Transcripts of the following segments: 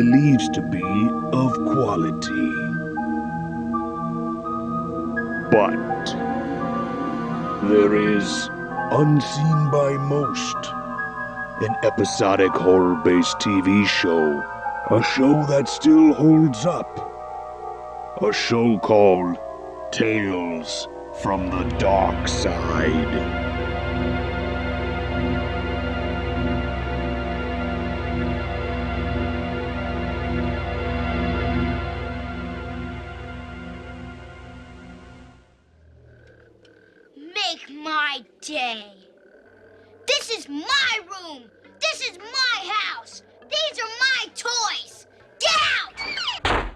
believes to be of quality. But there is, unseen by most, an episodic horror-based TV show. A show that still holds up. A show called Tales from the Darkside. Make my day. This is my room. This is my house. These are my toys. Get out!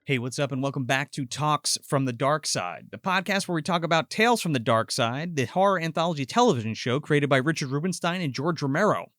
Hey, what's up, and welcome back to Talks from the Darkside, the podcast where we talk about Tales from the Darkside, the horror anthology television show created by Richard Rubinstein and George Romero.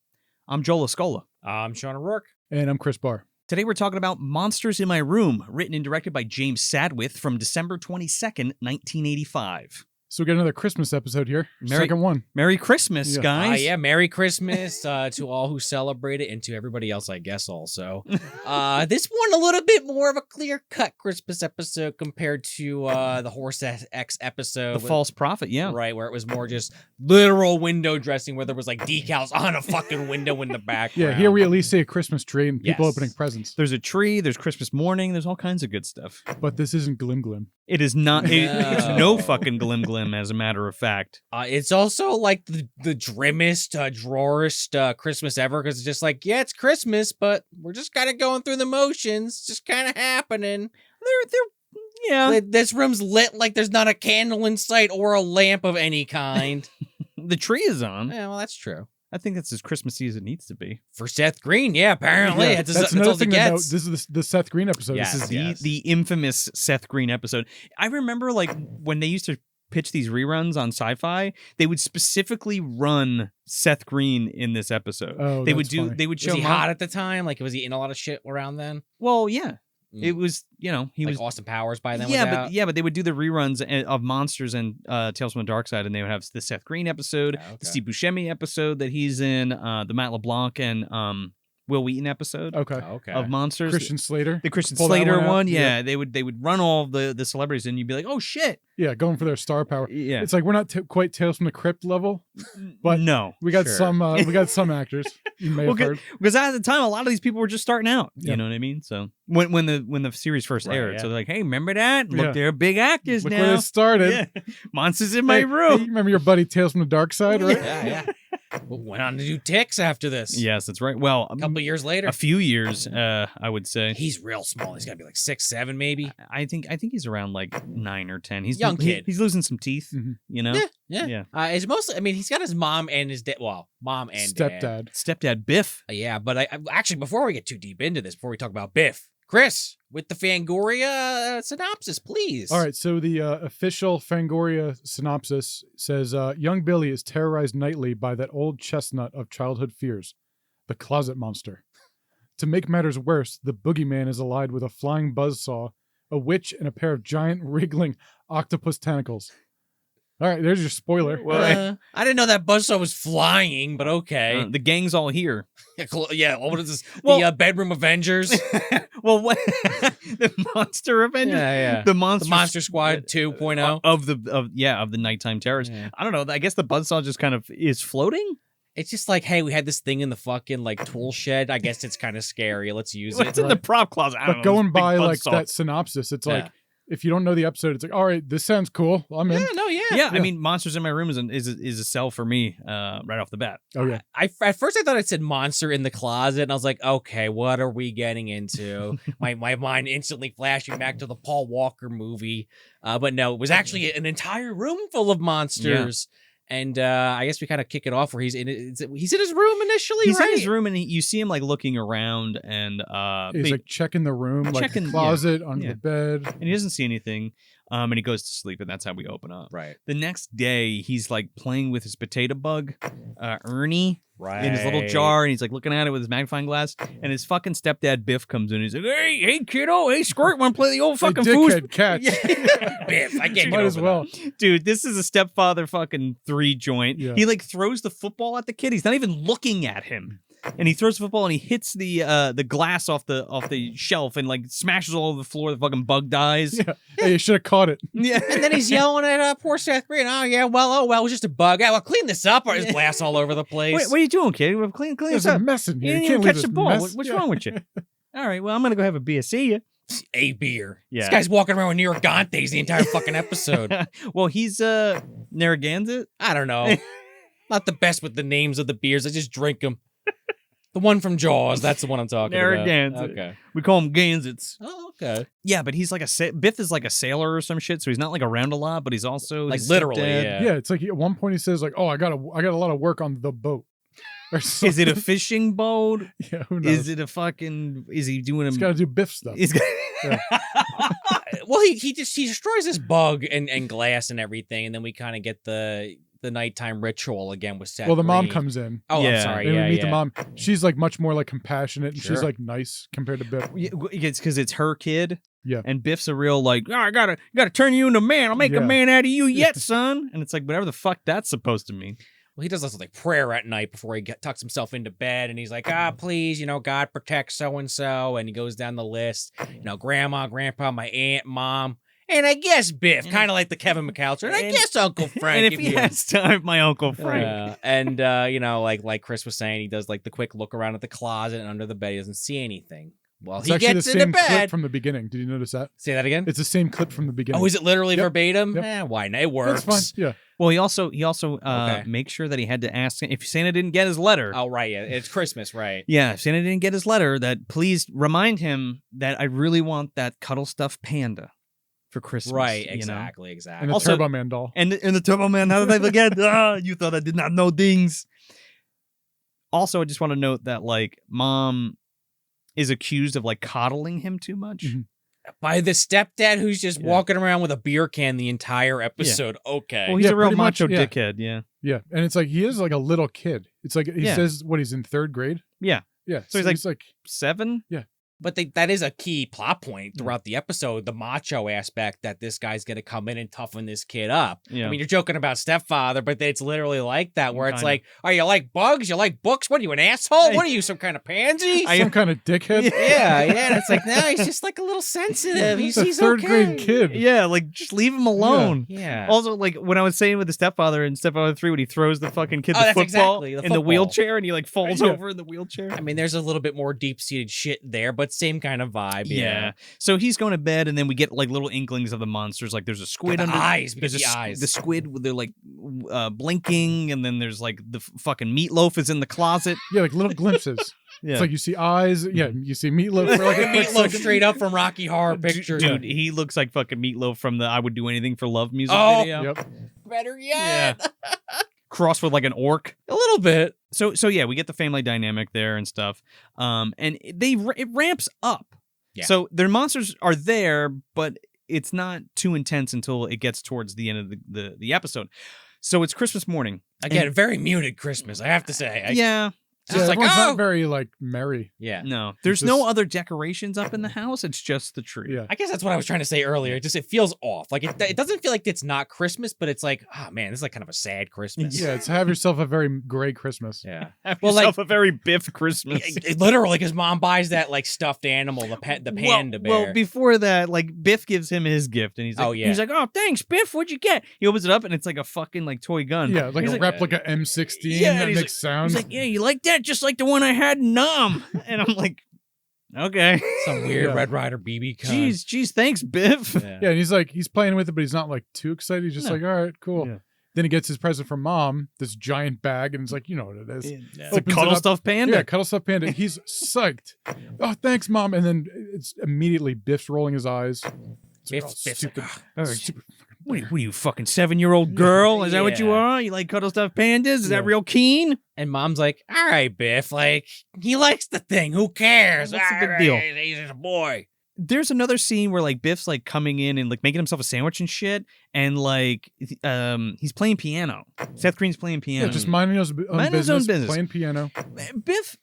I'm Joel Escola. I'm Sean O'Rourke. And I'm Chris Barr. Today we're talking about Monsters in My Room, written and directed by James Sadwith from December 22nd, 1985. So we got another Christmas episode here. Second one. Merry Christmas, guys. Yeah, Merry Christmas to all who celebrate it and to everybody else, I guess, also. This one a little bit more of a clear-cut Christmas episode compared to the Horse X episode. The False Prophet, yeah. Right, where it was more just literal window dressing, where there was like decals on a fucking window in the background. Yeah, here we at least see a Christmas tree and people Yes. opening presents. There's a tree, there's Christmas morning, there's all kinds of good stuff. But this isn't Glim Glim. It is not, it's no fucking glim glim, as a matter of fact. It's also like the drimmest, drawest Christmas ever, because it's just like, yeah, it's Christmas, but we're just kind of going through the motions, just kind of happening. Yeah. This room's lit like there's not a candle in sight or a lamp of any kind. The tree is on. Yeah, well, that's true. I think that's as Christmassy as it needs to be. For Seth Green, yeah, apparently. Yeah, That's another all thing it to note. gets. This is the Seth Green episode. Yes. This is The infamous Seth Green episode. I remember, like, when they used to pitch these reruns on Sci-Fi, they would specifically run Seth Green in this episode. Oh, they would that's funny. They would show Was he him hot at the time? Like, was he in a lot of shit around then? Well, yeah. Mm. It was, he Like was. Austin Powers by then Yeah, was out? but they would do the reruns of Monsters and Tales from the Darkside, and they would have the Seth Green episode, Oh, okay. the Steve Buscemi episode that he's in, the Matt LeBlanc and Will Wheaton episode Okay. Oh, okay. of Monsters. Christian Slater. The Christian Pull that Slater one out. one, yeah. They would run all of the celebrities, and you'd be like, oh shit, Yeah, going for their star power. yeah. It's like we're not quite Tales from the Crypt level, but no, we got Sure. some actors you may have heard. because at the time, a lot of these people were just starting out. Yeah. You know what I mean? So when the series first Right, aired, yeah. so they're like, hey, remember that? Look, Yeah. they're big actors Look now. where this started. Yeah. Monsters in my Hey, room. you remember your buddy Tales from the Dark Side, right? Yeah. Well, went on to do Ticks after this. Yes, that's right. Well, A couple years later. a few years, I would say. He's real small. He's got to be like 6', 7", maybe. I think he's around like 9 or 10. He's Young kid. He's losing some teeth. Mhm. You know, Yeah. Yeah. It's mostly, I mean, he's got his mom and his dad. Well, mom and dad. Stepdad. stepdad Biff. Yeah, but I actually, before we get too deep into this, before we talk about Biff, Chris, with the Fangoria synopsis, please. All right, so the official Fangoria synopsis says, young Billy is terrorized nightly by that old chestnut of childhood fears, the closet monster. To make matters worse, the boogeyman is allied with a flying buzzsaw, a witch, and a pair of giant wriggling octopus tentacles. All right, there's your spoiler. I didn't know that buzzsaw was flying, but okay. The gang's all here. Yeah, what is this? Well- The Bedroom Avengers? Well, what the Monster Avengers? Yeah. The Monster, The Monster Squad 2.0. of the nighttime terrors. Yeah. I don't know. I guess the buzzsaw just kind of is floating. It's just like, hey, we had this thing in the fucking like tool shed. I guess it's kind of scary. Let's use it. It's in the prop closet. I don't But know, going this big by like buzzsaw. that synopsis, it's Yeah. like, if you don't know the episode, it's like, all right, this sounds cool. I'm in. Yeah, I mean, Monsters in My Room is a sell for me right off the bat. Oh, yeah. At first I thought it said monster in the closet, and I was like, okay, what are we getting into? my mind instantly flashing back to the Paul Walker movie. But no, it was actually an entire room full of monsters. And I guess we kind of kick it off where he's in his room initially, He's right? in his room and you see him like looking around and He's like checking the room, like Checking- the closet, under yeah. the bed. and he doesn't see anything. And he goes to sleep, and that's how we open up. Right. The next day, he's like playing with his potato bug, Ernie, Right. in his little jar, and he's like looking at it with his magnifying glass. And his fucking stepdad Biff comes in. And he's like, "Hey, kiddo, hey, Squirt, want to play the old fucking Hey, foos?" dickhead catch. Biff, I can't get Might over as well. that. Dude, this is a stepfather fucking 3 joint. Yeah. He like throws the football at the kid. He's not even looking at him. and he throws the football and he hits the glass off the shelf and like smashes all over the floor. The fucking bug dies. Yeah. Hey, you should have caught it. Yeah. And then he's yelling at poor Seth Green. Oh yeah, well, it was just a bug. Yeah, well, clean this up, or there's glass all over the place. What are you doing, kid? Clean There's this up. a mess in You here. didn't You even can't catch leave the this ball. mess. What's Yeah. wrong with you? All right, well, I'm gonna go have a beer. See ya. A beer. Yeah. This guy's walking around with New York Gantes the entire fucking episode. Well, he's Narragansett. I don't know. Not the best with the names of the beers. I just drink them. The one from Jaws. That's the one I'm talking Narragansett. about. Okay. We call him Gansets. Oh, okay. Yeah, but he's like Biff is like a sailor or some shit, so he's not like around a lot, but he's also Like his literally, stepdad. yeah. Yeah, it's like at one point he says like, "Oh, I got a lot of work on the boat." Or Is it a something. fishing boat? Yeah, who knows? Is it a fucking? Is he doing He's a? got to do Biff stuff. He's got. Well, he destroys this bug and glass and everything, and then we kind of get the nighttime ritual again with Seth. Well, the mom Green. comes in. Oh, Yeah. I'm sorry. And Yeah, we meet yeah. the mom. She's like much more like compassionate, and Sure. she's like nice compared to Biff. It's because it's her kid. Yeah. And Biff's a real like, oh, I gotta turn you into a man. I'll make a Yeah. man out of you yet, son. And it's like whatever the fuck that's supposed to mean. Well, he does this like prayer at night before he tucks himself into bed, and he's like, please, God protect so and so, and he goes down the list. Grandma, grandpa, my aunt, mom, and I guess Biff, kind of like the Kevin McAllister, and I guess Uncle Frank. And if he has time, my Uncle Frank. And like Chris was saying, he does like the quick look around at the closet and under the bed. He doesn't see anything. Well, It's he actually gets the into same clip bed. from the beginning. Did you notice that? Say that again. It's the same clip from the beginning. Oh, is it literally Yep. verbatim? Yep. Why not? It works. That's fine. Yeah. Well, he also Okay. makes sure that he had to ask if Santa didn't get his letter. Oh, right. Yeah, it's Christmas, right? Yeah, if Santa didn't get his letter, that please remind him that I really want that cuddle stuffed panda for Christmas. Right. you know? Exactly. And Exactly. the Also- Turbo Man doll. And the Turbo Man, how did I forget? You thought I did not know things. Also, I just want to note that like mom is accused of like coddling him too much. Mhm. By the stepdad who's just Yeah. walking around with a beer can the entire episode. Okay. Well, he's Yeah, a real pretty much, macho yeah. dickhead. Yeah. Yeah, and it's like he is like a little kid. It's like he Yeah. says what he's in 3rd grade. Yeah. Yeah. So he's like 7. But that is a key plot point throughout the episode, the macho aspect that this guy's going to come in and toughen this kid up. Yeah. I mean, you're joking about stepfather, but it's literally like that, where it's Kinda. like, oh, you like bugs? You like books? What are you, an asshole? What are you, some kind of pansy? some kind of dickhead. yeah. And it's like, no, he's just like a little sensitive. He's a He's 3rd okay. grade kid. Yeah, like just leave him alone. Yeah. Also, like when I was saying with the stepfather in Stepfather 3, when he throws the fucking kid Oh, the that's football exactly, the in the football. wheelchair and he like falls Yeah. over in the wheelchair. I mean, there's a little bit more deep-seated shit there, but same kind of vibe. Yeah. So he's going to bed, and then we get like little inklings of the monsters. Like there's a squid The under eyes. We get There's the a, eyes. the squid. They're like blinking, and then there's like the fucking meatloaf is in the closet. Yeah, like little glimpses. Yeah. It's like you see eyes. Yeah, you see meatloaf for like a quick Meatloaf second. straight up from Rocky Horror Picture. Dude, he looks like fucking Meatloaf from the "I Would Do Anything for Love" music Oh. video. Yep. Better yet. Crossed with like an orc. A little bit. So yeah, we get the family dynamic there and stuff. And it ramps up. Yeah. So their monsters are there, but it's not too intense until it gets towards the end of the episode. So it's Christmas morning. Again, very muted Christmas, I have to say. Yeah. Just Yeah, like, everyone's oh! not very like merry. Yeah. No. There's just- no other decorations up in the house. It's just the tree. Yeah. I guess that's what I was trying to say earlier. It feels off. Like it doesn't feel like it's not Christmas, but it's like, oh man, this is like kind of a sad Christmas. Yeah, it's have yourself a very gray Christmas. Yeah. Have Well, yourself a very Biff Christmas. Literally, because mom buys that like stuffed animal, the panda bear. Well, before that, like Biff gives him his gift, and he's like, Oh, yeah. he's like, "Oh, thanks, Biff. What'd you get?" He opens it up, and it's like a fucking like toy gun. Yeah, like He's a like- replica M16 Yeah, and that he's makes sounds. He's like, "Yeah, you like that? Just like the one I had in Nam." And I'm like, "Okay, Some weird Yeah. Red Ryder BB gun. jeez, thanks, Biff." Yeah. yeah, and he's playing with it, but he's not like too excited. He's just No. like, all right, cool. Yeah. Then he gets his present from mom, this giant bag, and it's like, you know what it is. Yeah. It's a Opens it cuddle up. stuffed panda. Yeah, cuddle stuffed panda. He's psyched. Oh, thanks, mom. And then it's immediately Biff's rolling his eyes. It's like, Biff's oh, like, stupid. "Oh, stupid. What are you fucking 7-year-old girl? Is that what you Yeah. are? You like cuddle stuffed pandas? Is that Yeah. real keen?" And mom's like, all right, Biff, like, he likes the thing. Who cares? What's the big deal? He's just a boy. There's another scene where like Biff's like coming in and like making himself a sandwich and shit, and like he's playing piano. Seth Green's playing piano. Yeah, just minding his own business, playing piano. Biff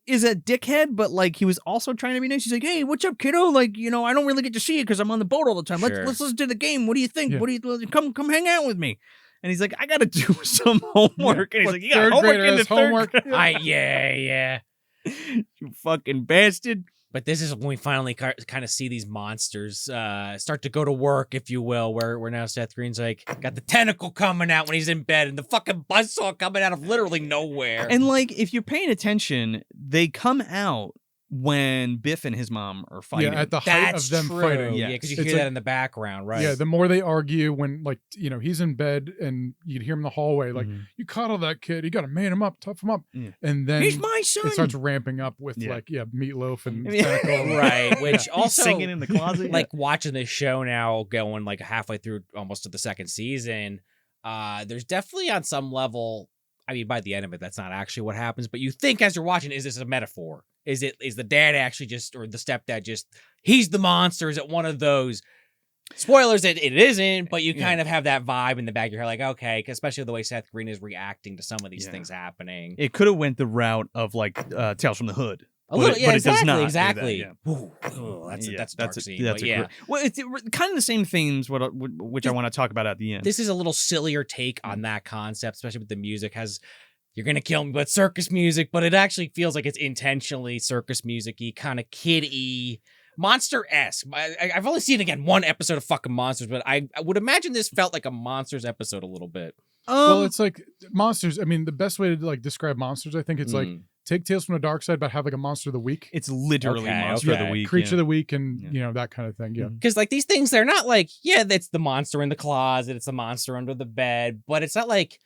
is a dickhead, but like he was also trying to be nice. He's like, "Hey, what's up, kiddo? Like, you know, I don't really get to see you because I'm on the boat all the time. Sure. Let's listen to the game. What do you think? Yeah. What do you come hang out with me?" And he's like, I got to do some homework. And he's What, like, you got third homework grader in the has third homework? grade? Yeah. You fucking bastard. But this is when we finally kind of see these monsters start to go to work, if you will, where now Seth Green's like, got the tentacle coming out when he's in bed and the fucking buzzsaw coming out of literally nowhere. And like, if you're paying attention, they come out when Biff and his mom are fighting. Yeah, at the height That's of them true. fighting. Yeah, because you It's hear like- that in the background, right? Yeah, the more they argue when, like, he's in bed and you'd hear him in the hallway, like, Mhm. you coddle that kid, you got to man him up, tough him up. Yeah. And then He's my son. it starts ramping up with, Yeah. meatloaf and Yeah. tentacle. Right, which He's also singing in the closet. like watching this show now going like halfway through almost to the second season, there's definitely on some level, I mean, by the end of it, that's not actually what happens, but you think as you're watching, is this a metaphor? Is the dad actually just, or the stepdad just, he's the monster? Is it one of those spoilers that it isn't, but you kind of have that vibe in the back of your head, like, okay, especially the way Seth Green is reacting to some of these things happening. It could have went the route of like Tales from the Hood. A little, but it does not do that, exactly. yeah. Ooh, that's a dark scene. That's but a yeah. great, well, it's kind of the same themes, which I want to talk about at the end. This is a little sillier take on that concept, especially with the music. You're gonna kill me, but circus music, but it actually feels like it's intentionally circus music-y, kind of kid-y, monster-esque. I've only seen, again, one episode of fucking Monsters, but I would imagine this felt like a Monsters episode a little bit. Well, it's like monsters. I mean, the best way to like describe monsters, I think, it's like take Tales from the Dark Side, but have like a monster of the week. It's literally Okay, Monster of the okay. Week. Creature yeah. of the week, and that kind of thing. Yeah. Because like these things, they're not like, yeah, that's the monster in the closet, it's the monster under the bed, but it's not like,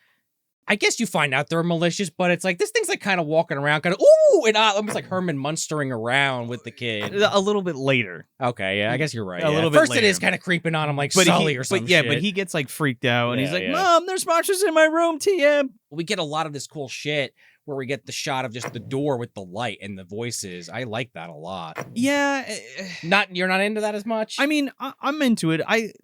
I guess you find out they're malicious, but it's like this thing's like kind of walking around, kind of and almost like Herman Munstering around with the kid. A little bit later. Okay, yeah, I guess you're right. A yeah. little bit First, it later. is kind of creeping on him like But Sully he, or something. but he gets like freaked out, and he's Yeah, like, yeah. "Mom, there's monsters in my room." TM. We get a lot of this cool shit where we get the shot of just the door with the light and the voices. I like that a lot. Yeah. You're not into that as much? I mean, I'm into it.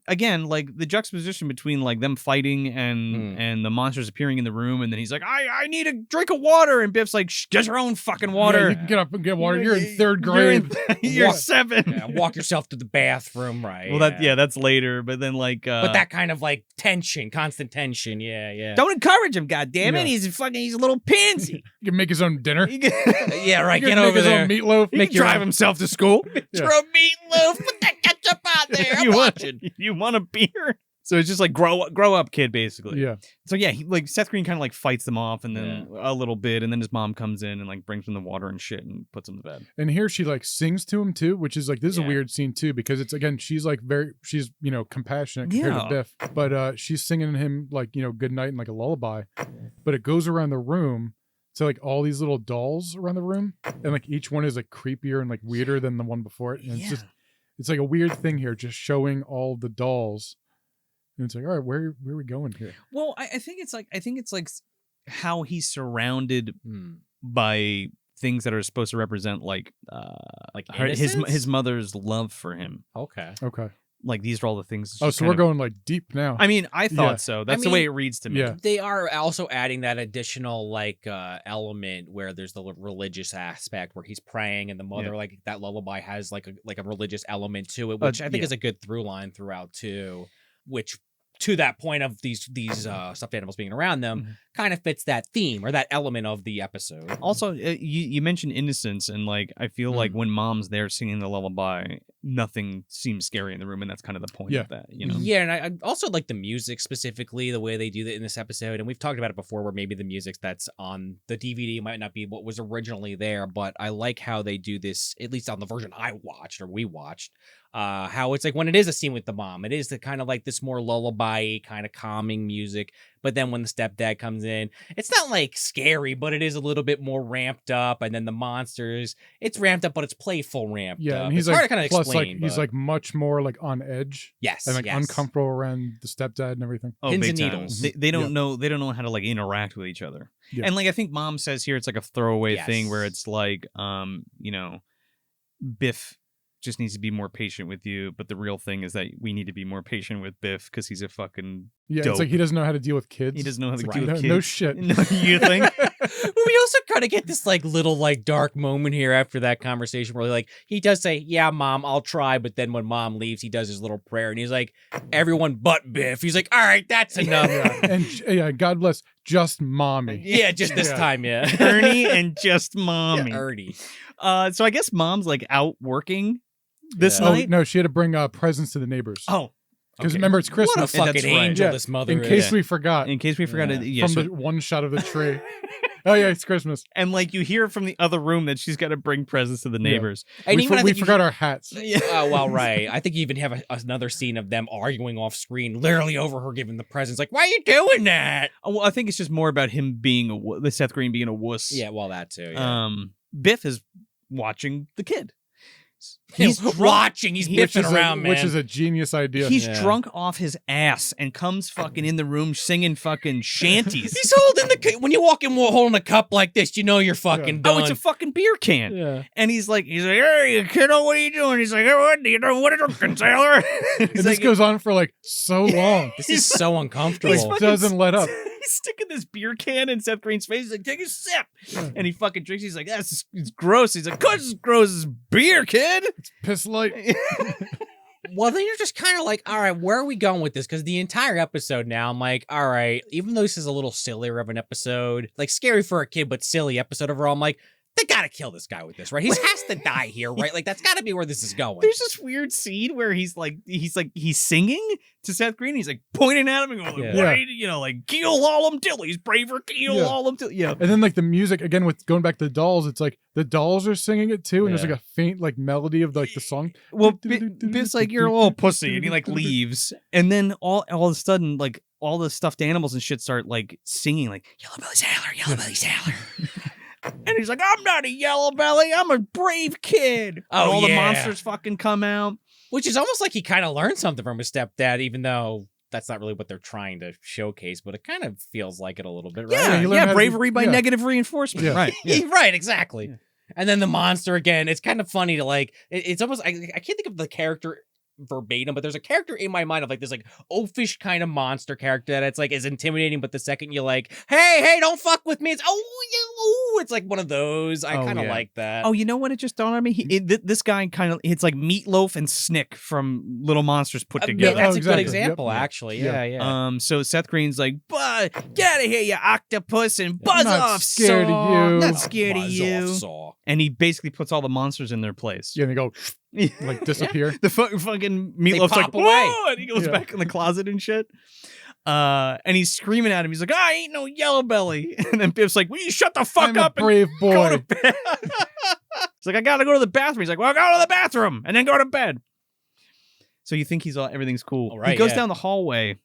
Again, like the juxtaposition between like them fighting and the monsters appearing in the room, and then he's like, I need a drink of water, and Biff's like, get your own fucking water. Yeah, you can get up and get water. You're in third grade. You're 7. Yeah, walk yourself to the bathroom, right? Well, that's later. But then like, but that kind of like tension, constant tension. Yeah. don't encourage him, goddammit. Yeah. He's a little pansy. He can make his own dinner. Yeah, right. He Get can make over his there. own meatloaf. He can drive himself to school. Yeah. Throw meatloaf. Put that ketchup out there. I'm watching. You want a beer? So it's just like grow up, kid, basically. Yeah. So yeah, like Seth Green kind of like fights them off, and then a little bit, and then his mom comes in and like brings him the water and shit and puts him to bed. And here she like sings to him too, which is like, this is a Yeah. weird scene too, because it's, again, she's like she's compassionate compared to Yeah. Biff, but she's singing him like good night and like a lullaby, but it goes around the room to like all these little dolls around the room, and like each one is like creepier and like weirder than the one before it, and it's like a weird thing here, just showing all the dolls, and it's like, all right, where are we going here? Well, I think it's like how he's surrounded by things that are supposed to represent like innocence? his mother's love for him. Okay. Okay. Like these are all the things. Oh, so we're going like deep now. I mean, I thought Yeah. so. That's the mean, way it reads to me. yeah. They are also adding that additional like element where there's the religious aspect where he's praying and the mother like that lullaby has like a religious element to it, which I think is a good through line throughout too, which to that point of these stuffed animals being around them kind of fits that theme or that element of the episode. Also, you mentioned innocence, and like I feel like when mom's there singing the lullaby, nothing seems scary in the room, and that's kind of the point of that, you know? Yeah, and I also like the music specifically, the way they do that in this episode. And we've talked about it before, where maybe the music that's on the DVD might not be what was originally there, but I like how they do this, at least on the version I watched or we watched. How it's like when it is a scene with the mom, it is the kind of like this more lullaby kind of calming music. But then when the stepdad comes in, it's not like scary, but it is a little bit more ramped up. And then the monsters, it's ramped up, but it's playful ramped Yeah, up. and he's it's hard like, to kind of plus explain. like he's like much more like on edge, yes, and like yes. uncomfortable around the stepdad and everything. Oh, Pins big and time. needles. They don't know. They don't know how to like interact with each other. Yeah. And like I think mom says here, it's like a throwaway thing Yes. where it's like, Biff just needs to be more patient with you, but the real thing is that we need to be more patient with Biff because he's a fucking Yeah, dope. it's like he doesn't know how to deal with kids. He doesn't know how to It's deal like, with no kids. shit. No, you think? We also kind of get this like little like dark moment here after that conversation where like he does say, "Yeah, Mom, I'll try," but then when Mom leaves, he does his little prayer and he's like, "Everyone but Biff." He's like, "All right, that's enough." And God bless, just mommy. Yeah, just this time, yeah. Ernie and just mommy. Yeah, Ernie. So I guess Mom's like out working this Yeah. Oh night. no, she had to bring presents to the neighbors. Oh, because okay. remember it's What a Christmas. That's fucking right. angel Yeah, this mother in is. case we forgot In case we forgot Yeah. it, yeah, from so- the one shot of the tree. Oh yeah, it's Christmas. and like you hear from the other room that she's got to bring presents to the neighbors. And we even I think you forgot our hats. Oh, well, right. I think you even have another scene of them arguing off screen, literally over her giving the presents. Like, why are you doing that? Oh, well, I think it's just more about him being the Seth Green being a wuss. Yeah, well, that too. Yeah. Biff is watching the kid. He's drunk- watching. He's Which biffing is around, man. which is a genius idea. He's Yeah. drunk off his ass and comes fucking in the room singing fucking shanties. He's holding when you walk in holding a cup like this, you know you're fucking done. Oh, it's a fucking beer can. Yeah. And he's like, hey, kiddo, what are you doing? He's like, hey, what do you know? What are you drinking, sailor? And this goes on for like so long. This is so uncomfortable. He's It fucking doesn't let up. He's sticking this beer can in Seth Green's face. He's like, take a sip. And he fucking drinks. He's like, it's gross. He's like, cause it's gross. It's beer, kid. Piss light. Well, then you're just kind of like, all right, where are we going with this? Because the entire episode now, I'm like, all right, even though this is a little sillier of an episode, like scary for a kid, but silly episode overall, I'm like, they gotta kill this guy with this, right? He has to die here, right? Like that's gotta be where this is going. There's this weird scene where he's singing to Seth Green. He's like pointing at him and going, Yeah. "Why, you know, like kill all them dillies, braver, kill Yeah. all them dillies." Yeah. And then like the music again with going back to the dolls, it's like the dolls are singing it too, and there's Yeah. like a faint like melody of like the song. Well, Biff's like, "You're a little pussy," and he like leaves, and then all of a sudden, like all the stuffed animals and shit start like singing, like "Yellow Belly Sailor, Yellow Belly Sailor." And he's like, "I'm not a yellow belly. I'm a brave kid." Oh, and all the yeah. monsters fucking come out. Which is almost like he kind of learned something from his stepdad, even though that's not really what they're trying to showcase, but it kind of feels like it a little bit, right? Yeah, you learn how to bravery be- by yeah. negative reinforcement. Yeah. Right. Yeah. Right, exactly. And then the monster again. It's kind of funny to like. It's almost I can't think of the character verbatim, but there's a character in my mind of like this like oafish kind of monster character that it's like is intimidating, but the second you like, hey, don't fuck with me, it's it's like one of those. I Oh, kind of yeah. like that. Oh, you know what? It just dawned on me. This guy kind of, it's like Meatloaf and Snick from Little Monsters put together. That's Oh, a exactly. good example, Yep. actually. Yeah. Yeah. So Seth Green's like, get out of here, you octopus, and buzz Not off, scared of Saw. you." Not scared of Buzz you. off, Saw. And he basically puts all the monsters in their place. Yeah, and they go like disappear. The fucking Meatloaf's pop like, away. "Whoa!" And he goes Yeah. back in the closet and shit. And he's screaming at him. He's like, "I ain't no yellow belly." And then Biff's like, "Will you shut the fuck I'm up a and brave go boy. to bed?" He's like, "I gotta go to the bathroom." He's like, "Well, go to the bathroom and then go to bed." So you think everything's cool. All right, He goes yeah. down the hallway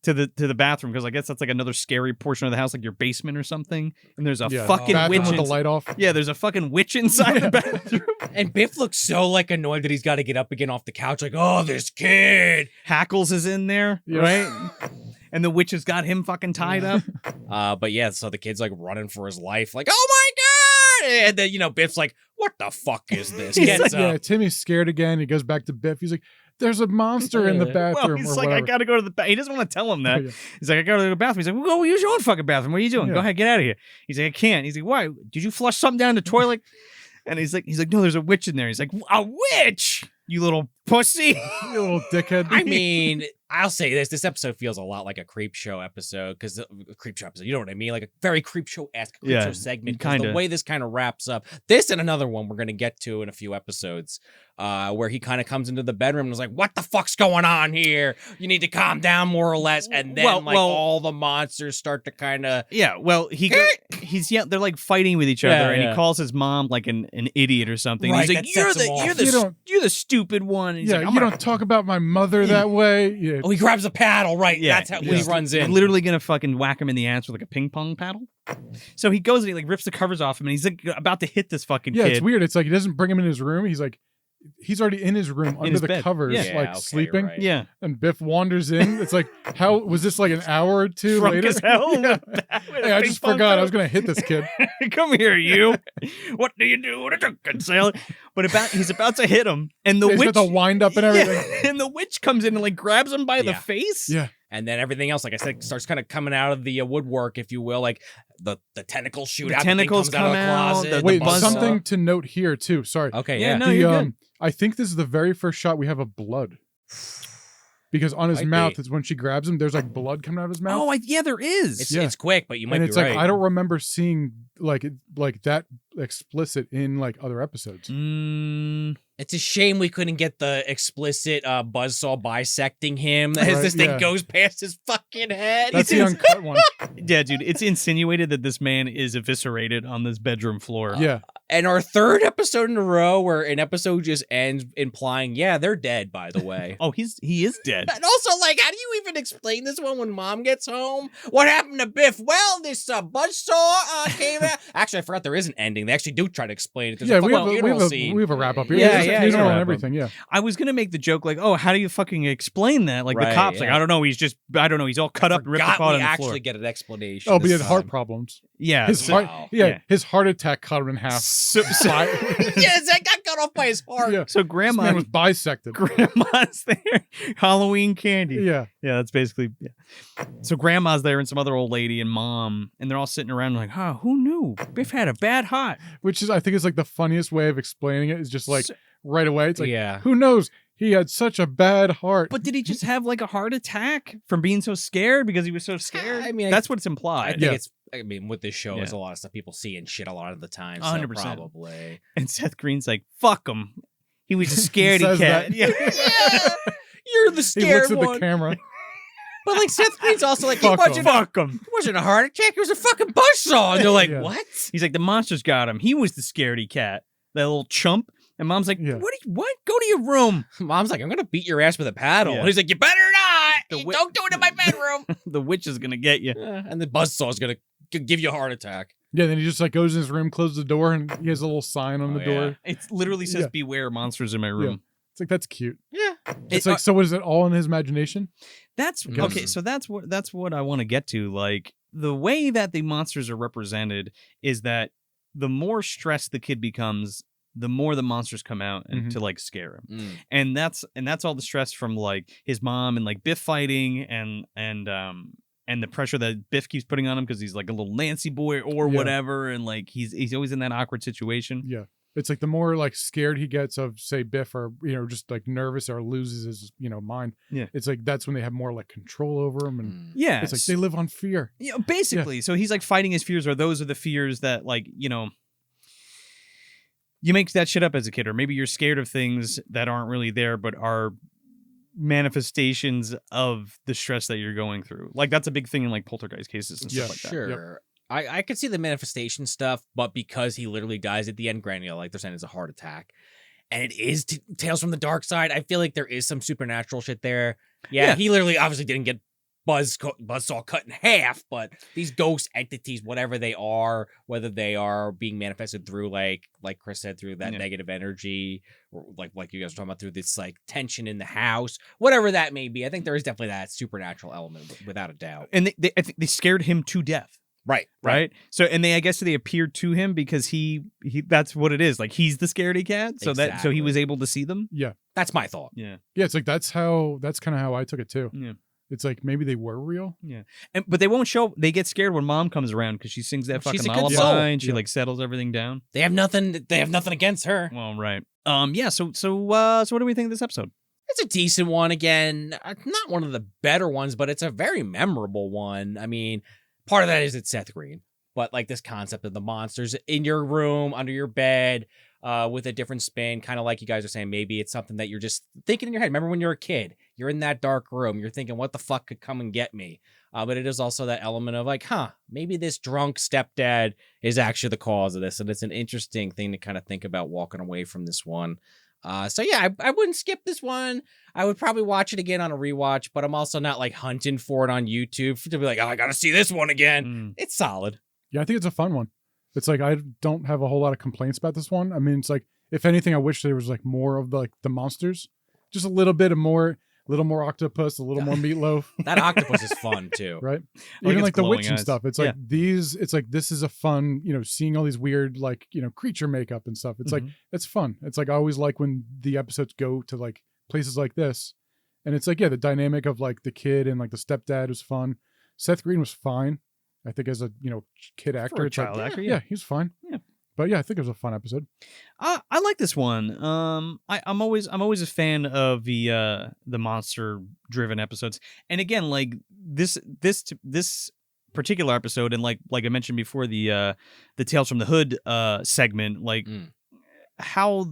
to the bathroom because I guess that's like another scary portion of the house, like your basement or something. And there's a Yeah, fucking bathroom witch. with the light off. Yeah, there's a fucking witch inside the bathroom. And Biff looks so like annoyed that he's got to get up again off the couch. Like, oh, this kid. Hackles is in there, Yeah. right? And the witch has got him fucking tied up. But yeah, so the kid's like running for his life. Like, oh my god! And then Biff's like, what the fuck is this? He's Gets Yeah, up. Timmy's scared again. He goes back to Biff. He's like, "There's a monster in the Well, bathroom." Well, he's or like, whatever. "I gotta go to the bathroom." He doesn't want to tell him that. Yeah. He's like, "I gotta go to the bathroom." He's like, "Well, go use your own fucking bathroom. What are you doing? Go Yeah. ahead, get out of here." He's like, "I can't." He's like, "Why? Did you flush something down the toilet?" And he's like, "No, there's a witch in there." He's like, "A witch? You little pussy." You little dickhead. I mean, I'll say this. This episode feels a lot like a creep show episode because creep show episode, you know what I mean? Like a very creep show-esque creep Yeah, show segment. 'Cause kinda. the way this kind of wraps up, this and another one we're going to get to in a few episodes, where he kind of comes into the bedroom and was like, what the fuck's going on here? You need to calm down more or less. And then Well- all the monsters start to kind of... Yeah, well, they're like fighting with each Yeah, other, and yeah. he calls his mom like an idiot or something. Right, He's like, that sets him off. You you're the stupid one. And he's Yeah, like, you don't talk about my mother that way. Yeah. Oh, he grabs a paddle, right? Yeah, That's how when he he's runs in. literally gonna fucking whack him in the ass with like a ping pong paddle. So he goes and he like rips the covers off him, and he's like about to hit this fucking Yeah, kid. it's weird. It's like he doesn't bring him in his room. He's already in his room under his the bed. covers, Yeah. like okay, sleeping. right. Yeah, And Biff wanders in. It's like, how was this like an hour or two drunk later? as hell. Yeah. with a Hey, I ping just pong forgot I paddle. was gonna hit this kid. Come here, you. What do you do with a drunken sailor? But he's about to hit him, and the He's witch got the wind up and everything. Yeah, and the witch comes in and like grabs him by the Yeah. face. Yeah. And then everything else, like I said, starts kind of coming out of the woodwork, if you will. Like the tentacles shoot The out. tentacles the thing comes come out out, of the closet. Wait, buzzsaw. something to note here too. Sorry. Okay, Yeah, yeah. no, you're good. I think this is the very first shot we have of blood. Because on his Might mouth be. is when she grabs him. There's like blood coming out of his mouth. Oh, yeah, there is. It's quick, but you might and be it's right. like I don't remember seeing like that explicit in like other episodes. It's a shame we couldn't get the explicit buzzsaw bisecting him as Right, this thing yeah. goes past his fucking head. That's the uncut one. Yeah, dude, it's insinuated that this man is eviscerated on this bedroom floor. Yeah. And our third episode in a row where an episode just ends implying, yeah, they're dead, by the way. Oh, he is dead. And also, like, how do you even explain this one when mom gets home? What happened to Biff? Well, this buzzsaw came out. Actually, I forgot there is an ending. They actually do try to explain it. There's Yeah, a we fucking have funeral a scene. we have a wrap up here. Yeah, There's a yeah, funeral yeah. and everything. Yeah. I was gonna make the joke like, oh, how do you fucking explain that? Like the Right, cops, like yeah. I don't know. He's all cut up, ripped Forgot apart we on the actually floor. get an explanation. Oh, but he this had heart time. problems. Yeah, His so- heart. Wow. Yeah, his heart attack cut him in half. Yes, that got cut off by his heart. Yeah. so This grandma man was bisected. grandma's there, Halloween candy. Yeah. Yeah, that's basically. Yeah. So grandma's there and some other old lady and mom, and they're all sitting around like, oh, who knew? Biff had a bad heart. Which is, I think, is like the funniest way of explaining it. Is just like So- right away. It's like, Yeah. who knows? He had such a bad heart. But did he just have like a heart attack from being so scared because he was so scared? I mean, that's what's I implied. think Yeah. it's. I mean, with this show, Yeah. there's a lot of stuff people see and shit a lot of the time. So 100%. probably. And Seth Green's like, fuck him. He was a scaredy says cat. that. Yeah. Yeah, you're the He scared looks at one. the camera. But like Seth Green's also like, Fuck he him. Fuck him. wasn't a heart attack. It was a fucking buzzsaw. And they're like, Yeah. what? He's like, the monsters got him. He was the scaredy cat. That little chump. And mom's like, Yeah. what? Go to your room. Mom's like, I'm gonna beat your ass with a paddle. Yeah. And he's like, you better The not. wi- Don't do it in my bedroom. The witch is gonna get you. And the buzzsaw's gonna give you a heart attack. Yeah, then he just like goes in his room, closes the door, and he has a little sign on Oh, the door. It literally says, Yeah. beware monsters in my room. It's like, that's cute. Yeah. It's It- like, so is it all in his imagination? That's Because- okay. So that's what I want to get to. Like the way that the monsters are represented is that the more stressed the kid becomes, the more the monsters come out and Mhm. to like scare him. And that's all the stress from like his mom and like Biff fighting and the pressure that Biff keeps putting on him because he's like a little Nancy boy or Yeah. whatever, and like he's always in that awkward situation. Yeah. It's like the more like scared he gets of, say, Biff, or just like nervous or loses his mind. Yeah. It's like that's when they have more like control over him, and Yeah, it's like they live on fear. basically. So he's like fighting his fears, or those are the fears that like you make that shit up as a kid, or maybe you're scared of things that aren't really there but are manifestations of the stress that you're going through. Like that's a big thing in like poltergeist cases and Yeah, stuff like that. Sure. I could see the manifestation stuff, but because he literally dies at the end, granted, like they're saying it's a heart attack, and it is Tales from the Dark Side, I feel like there is some supernatural shit there. Yeah. He literally obviously didn't get buzzsaw cut in half, but these ghost entities, whatever they are, whether they are being manifested through like Chris said, through that negative energy, or like you guys were talking about, through this like tension in the house, whatever that may be, I think there is definitely that supernatural element without a doubt. And I think they scared him to death. Right. So, and I guess they appeared to him because he that's what it is. Like he's the scaredy cat. So so he Exactly. was able to see them. Yeah. That's my thought. Yeah. Yeah. It's like that's kind of how I took it too. Yeah. It's like maybe they were real. But they won't show. They get scared when mom comes around because she sings that She's fucking a good lullaby soul. and she Yeah. like settles everything down. They have nothing against her. Well, right. Yeah. So what do we think of this episode? It's a decent one. Again, not one of the better ones, but it's a very memorable one. I mean, part of that is it's Seth Green, but like this concept of the monsters in your room, under your bed, with a different spin, kind of like you guys are saying, maybe it's something that you're just thinking in your head. Remember when you're a kid, you're in that dark room, you're thinking, what the fuck could come and get me? But it is also that element of like, maybe this drunk stepdad is actually the cause of this. And it's an interesting thing to kind of think about walking away from this one. So yeah, I wouldn't skip this one. I would probably watch it again on a rewatch, but I'm also not like hunting for it on YouTube to be like, I gotta see this one again. It's solid. Yeah, I think it's a fun one. It's like I don't have a whole lot of complaints about this one. I mean, it's like if anything, I wish there was like more of the monsters, just a little bit of more, a little more octopus, a little more meatloaf. That octopus is fun too. Right? Like Even it's like the glowing witch and eyes. stuff. It's Yeah. like it's like this is a fun, seeing all these weird like, creature makeup and stuff. It's like it's fun. It's like I always like when the episodes go to like places like this. And it's like, yeah, the dynamic of like the kid and like the stepdad was fun. Seth Green was fine. I think as a kid actor, For a it's child like, actor, yeah, he's fine. Yeah. But yeah, I think it was a fun episode. I like this one. I'm always a fan of the monster driven episodes. And again, like this particular episode, and like I mentioned before, the Tales from the Hood segment, like how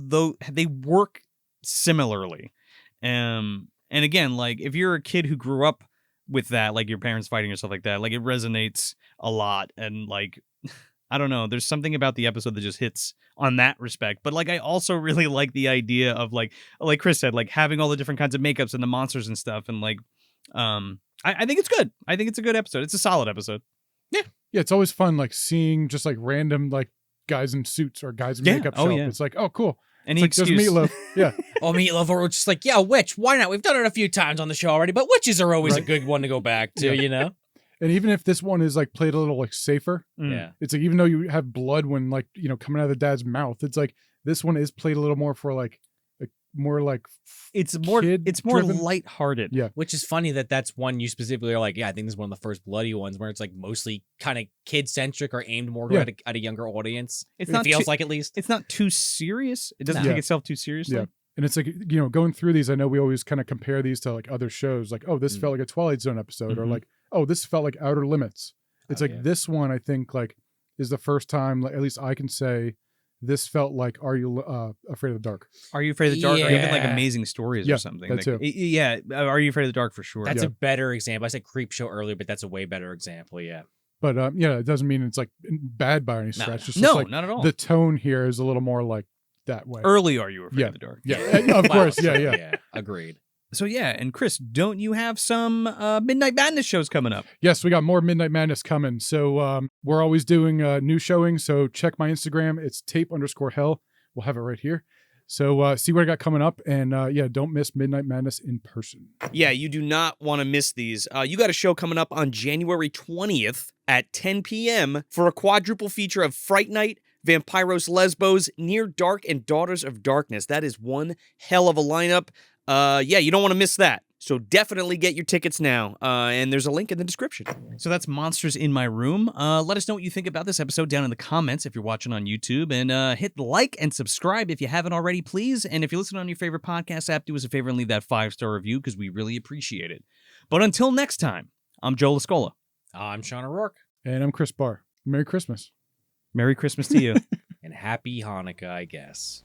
they work similarly. And again, like if you're a kid who grew up with that, like your parents fighting or stuff like that, like it resonates a lot. And like I don't know, there's something about the episode that just hits on that respect. But like I also really like the idea of like Chris said, like having all the different kinds of makeups and the monsters and stuff. And like I think it's good. I think it's a good episode. It's a solid episode. Yeah, it's always fun like seeing just like random like guys in suits or guys in makeup show up. It's like, oh cool. Any it's like, excuse. there's Meatloaf. Yeah. Oh, Meatloaf, or just like, yeah, Witch, why not? We've done it a few times on the show already, but witches are always a good one to go back to, you know? And even if this one is like played a little like safer, Yeah. it's like even though you have blood when like, coming out of the dad's mouth, it's like this one is played a little more for like more like it's more kid-driven. lighthearted. Yeah. Which is funny that's one you specifically are like, yeah, I think this is one of the first bloody ones where it's like mostly kind of kid-centric or aimed more at a younger audience. It feels like at least. It's not too serious. It doesn't take itself too seriously. Yeah. And it's like, going through these, I know we always kind of compare these to like other shows. Like, oh, this felt like a Twilight Zone episode, or like, oh, this felt like Outer Limits. It's this one, I think, like, is the first time, like, at least I can say, this felt like Are You Afraid of the Dark? Are You Afraid of the Dark? Or even like Amazing Stories or something. That too. Yeah, Are You Afraid of the Dark for sure. That's a better example. I said Creep Show earlier, but that's a way better example, yeah. But it doesn't mean it's like bad by any stretch. It's just no, like not at all. The tone here is a little more like that way. Early Are You Afraid of the Dark? Yeah, of course. Yeah. Agreed. So yeah, and Chris, don't you have some Midnight Madness shows coming up? Yes, we got more Midnight Madness coming. So we're always doing new showings. So check my Instagram. It's tape_hell. We'll have it right here. So see what I got coming up. And don't miss Midnight Madness in person. Yeah, you do not want to miss these. You got a show coming up on January 20th at 10 p.m. for a quadruple feature of Fright Night, Vampiros Lesbos, Near Dark, and Daughters of Darkness. That is one hell of a lineup. You don't want to miss that. So definitely get your tickets now. And there's a link in the description. So that's Monsters in My Room. Let us know what you think about this episode down in the comments if you're watching on YouTube. And hit like and subscribe if you haven't already, please. And if you listen on your favorite podcast app, do us a favor and leave that 5-star review because we really appreciate it. But until next time, I'm Joe Lascola. I'm Sean O'Rourke. And I'm Chris Barr. Merry Christmas. Merry Christmas to you. And happy Hanukkah, I guess.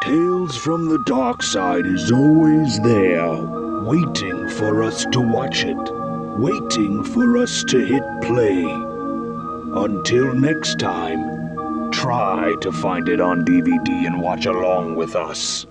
Tales from the Dark Side is always there, waiting for us to watch it, waiting for us to hit play. Until next time, try to find it on DVD and watch along with us.